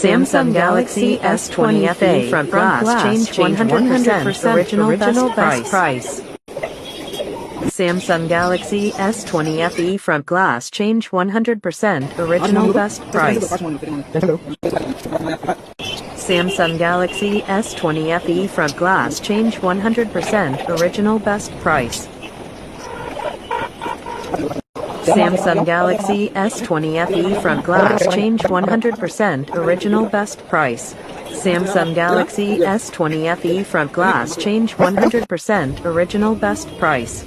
Samsung Galaxy S20 FE front glass change 100% original best price. Samsung Galaxy S20 FE front glass change 100% original best price. Samsung Galaxy S20 FE front glass change 100% original best price. Samsung Galaxy S20 FE front glass change 100% original best price. Samsung Galaxy S20 FE front glass change 100% original best price.